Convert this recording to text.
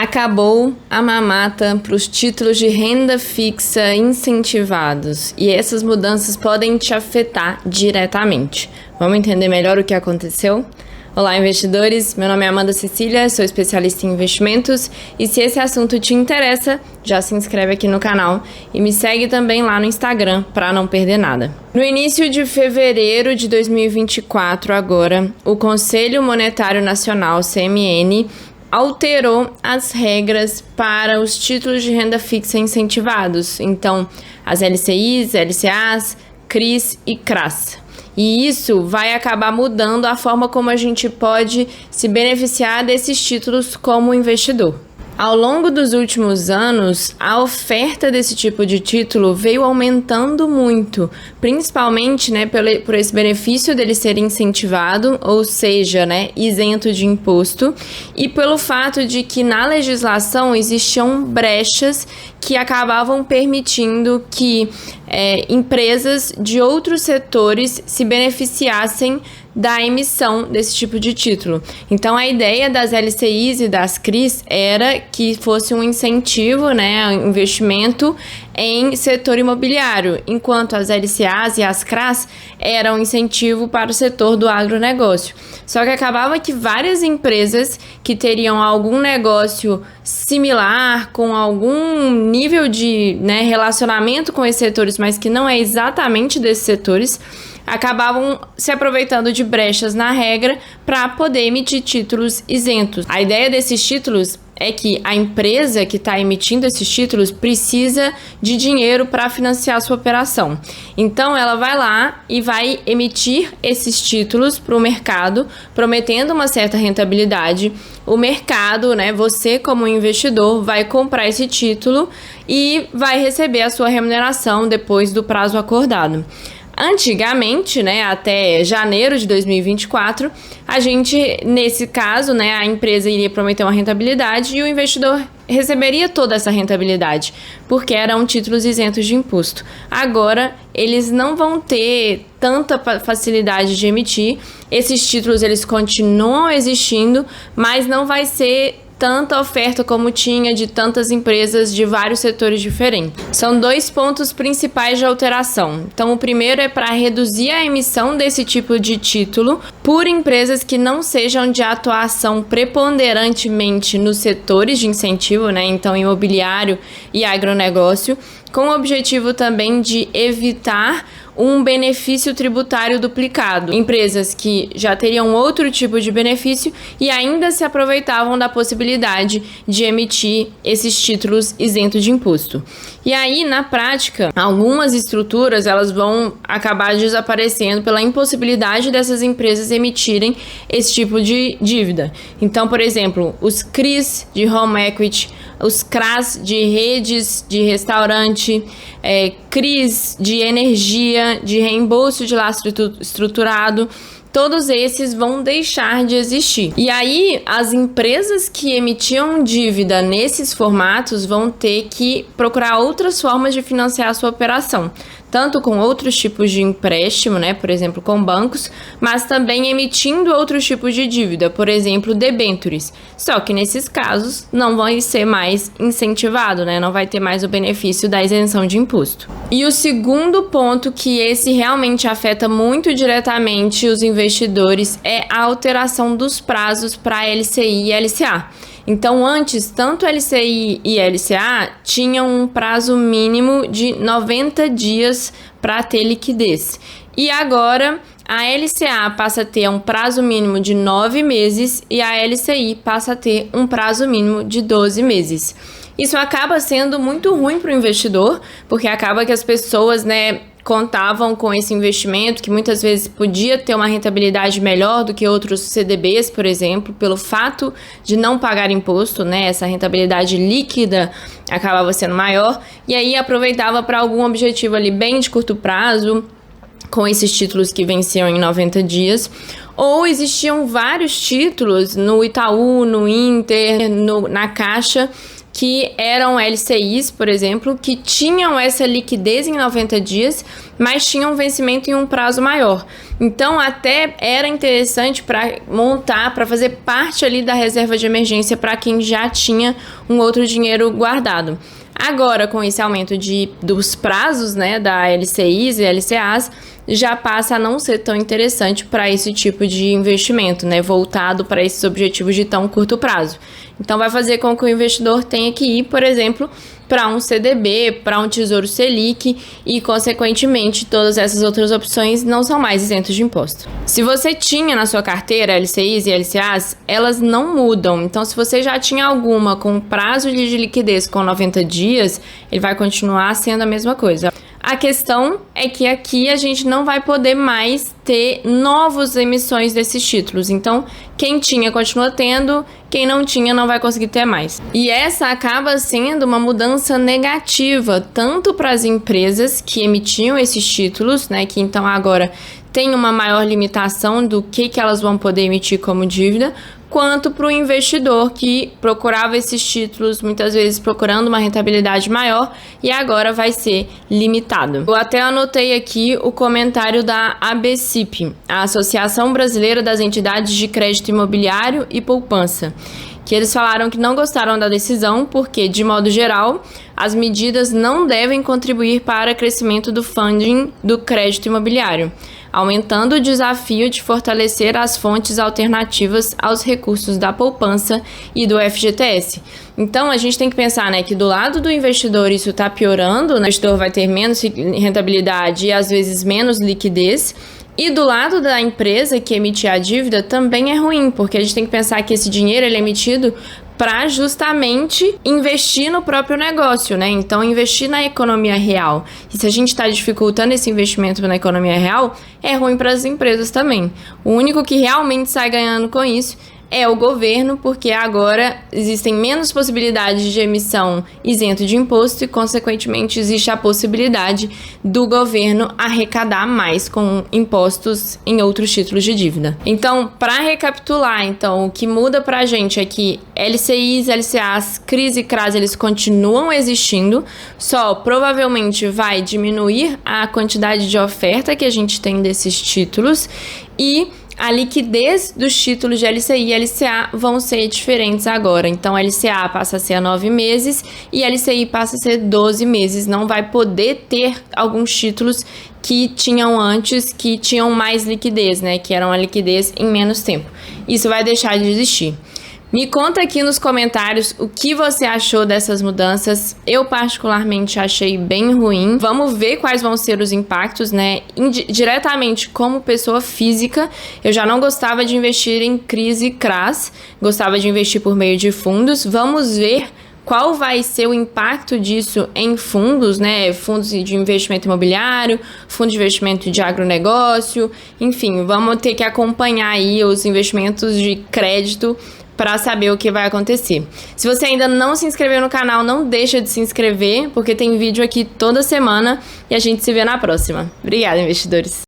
Acabou a mamata para os títulos de renda fixa incentivados e essas mudanças podem te afetar diretamente. Vamos entender melhor o que aconteceu? Olá, investidores! Meu nome é Amanda Cecília, sou especialista em investimentos e se esse assunto te interessa, já se inscreve aqui no canal e me segue também lá no Instagram para não perder nada. No início de fevereiro de 2024, agora, o Conselho Monetário Nacional, CMN, alterou as regras para os títulos de renda fixa incentivados, então as LCIs, LCAs, CRIs e CRAs. E isso vai acabar mudando a forma como a gente pode se beneficiar desses títulos como investidor. Ao longo dos últimos anos, a oferta desse tipo de título veio aumentando muito, principalmente por esse benefício dele ser incentivado, ou seja, isento de imposto, e pelo fato de que na legislação existiam brechas que acabavam permitindo que empresas de outros setores se beneficiassem da emissão desse tipo de título. Então, a ideia das LCIs e das CRIs era que fosse um incentivo, um investimento em setor imobiliário, enquanto as LCAs e as CRAs eram um incentivo para o setor do agronegócio. Só que acabava que várias empresas que teriam algum negócio similar, com algum nível de relacionamento com esses setores, mas que não é exatamente desses setores, acabavam se aproveitando de brechas na regra para poder emitir títulos isentos. A ideia desses títulos é que a empresa que está emitindo esses títulos precisa de dinheiro para financiar a sua operação. Então, ela vai lá e vai emitir esses títulos para o mercado, prometendo uma certa rentabilidade. O mercado, você como investidor, vai comprar esse título e vai receber a sua remuneração depois do prazo acordado. Antigamente, até janeiro de 2024, a gente, nesse caso, a empresa iria prometer uma rentabilidade e o investidor receberia toda essa rentabilidade, porque eram títulos isentos de imposto. Agora, eles não vão ter tanta facilidade de emitir, esses títulos eles continuam existindo, mas não vai ser tanta oferta como tinha de tantas empresas de vários setores diferentes. São dois pontos principais de alteração. Então, o primeiro é para reduzir a emissão desse tipo de título por empresas que não sejam de atuação preponderantemente nos setores de incentivo, então imobiliário e agronegócio, com o objetivo também de evitar um benefício tributário duplicado. Empresas que já teriam outro tipo de benefício e ainda se aproveitavam da possibilidade de emitir esses títulos isentos de imposto. E aí, na prática, algumas estruturas elas vão acabar desaparecendo pela impossibilidade dessas empresas emitirem esse tipo de dívida. Então, por exemplo, os CRIs de home equity, os CRAs de redes de restaurante, CRIs de energia, de reembolso de lastro estruturado, todos esses vão deixar de existir. E aí, as empresas que emitiam dívida nesses formatos vão ter que procurar outras formas de financiar a sua operação, tanto com outros tipos de empréstimo, por exemplo, com bancos, mas também emitindo outros tipos de dívida, por exemplo, debêntures. Só que nesses casos não vai ser mais incentivado, não vai ter mais o benefício da isenção de imposto. E o segundo ponto que esse realmente afeta muito diretamente os investidores é a alteração dos prazos para LCI e LCA. Então, antes, tanto LCI e LCA tinham um prazo mínimo de 90 dias para ter liquidez. E agora, a LCA passa a ter um prazo mínimo de 9 meses e a LCI passa a ter um prazo mínimo de 12 meses. Isso acaba sendo muito ruim para o investidor, porque acaba que as pessoas, contavam com esse investimento, que muitas vezes podia ter uma rentabilidade melhor do que outros CDBs, por exemplo, pelo fato de não pagar imposto, essa rentabilidade líquida acabava sendo maior, e aí aproveitava para algum objetivo ali bem de curto prazo, com esses títulos que venciam em 90 dias, ou existiam vários títulos no Itaú, no Inter, na Caixa, que eram LCIs, por exemplo, que tinham essa liquidez em 90 dias, mas tinham vencimento em um prazo maior. Então, até era interessante para montar, para fazer parte ali da reserva de emergência para quem já tinha um outro dinheiro guardado. Agora, com esse aumento dos prazos, né, da LCIs e LCAs, já passa a não ser tão interessante para esse tipo de investimento, né, voltado para esses objetivos de tão curto prazo. Então, vai fazer com que o investidor tenha que ir, por exemplo, para um CDB, para um Tesouro Selic e, consequentemente, todas essas outras opções não são mais isentas de imposto. Se você tinha na sua carteira LCIs e LCAs, elas não mudam. Então, se você já tinha alguma com prazo de liquidez com 90 dias, ele vai continuar sendo a mesma coisa. A questão é que aqui a gente não vai poder mais ter novas emissões desses títulos. Então, quem tinha continua tendo, quem não tinha não vai conseguir ter mais. E essa acaba sendo uma mudança negativa, tanto para as empresas que emitiam esses títulos, né, que então agora tem uma maior limitação do que elas vão poder emitir como dívida, quanto para o investidor que procurava esses títulos, muitas vezes procurando uma rentabilidade maior, e agora vai ser limitado. Eu até anotei aqui o comentário da ABCIP, a Associação Brasileira das Entidades de Crédito Imobiliário e Poupança, que eles falaram que não gostaram da decisão porque, de modo geral, as medidas não devem contribuir para o crescimento do funding do crédito imobiliário, aumentando o desafio de fortalecer as fontes alternativas aos recursos da poupança e do FGTS. Então, a gente tem que pensar, né, que do lado do investidor isso está piorando, né? O investidor vai ter menos rentabilidade e, às vezes, menos liquidez. E do lado da empresa que emitir a dívida também é ruim, porque a gente tem que pensar que esse dinheiro ele é emitido para justamente investir no próprio negócio, né? Então, investir na economia real. E se a gente está dificultando esse investimento na economia real, é ruim para as empresas também. O único que realmente sai ganhando com isso é o governo, porque agora existem menos possibilidades de emissão isento de imposto e, consequentemente, existe a possibilidade do governo arrecadar mais com impostos em outros títulos de dívida. Então, para recapitular, o que muda para a gente é que LCIs, LCAs, CRIs e CRAs, eles continuam existindo, só provavelmente vai diminuir a quantidade de oferta que a gente tem desses títulos e a liquidez dos títulos de LCI e LCA vão ser diferentes agora. Então, LCA passa a ser a 9 meses e LCI passa a ser 12 meses. Não vai poder ter alguns títulos que tinham antes, que tinham mais liquidez, né? Que eram a liquidez em menos tempo. Isso vai deixar de existir. Me conta aqui nos comentários o que você achou dessas mudanças. Eu particularmente achei bem ruim. Vamos ver quais vão ser os impactos, né? Diretamente como pessoa física, eu já não gostava de investir em CRIs e CRAs, gostava de investir por meio de fundos. Vamos ver qual vai ser o impacto disso em fundos, né? Fundos de investimento imobiliário, fundo de investimento de agronegócio, enfim, vamos ter que acompanhar aí os investimentos de crédito para saber o que vai acontecer. Se você ainda não se inscreveu no canal, não deixa de se inscrever, porque tem vídeo aqui toda semana e a gente se vê na próxima. Obrigada, investidores!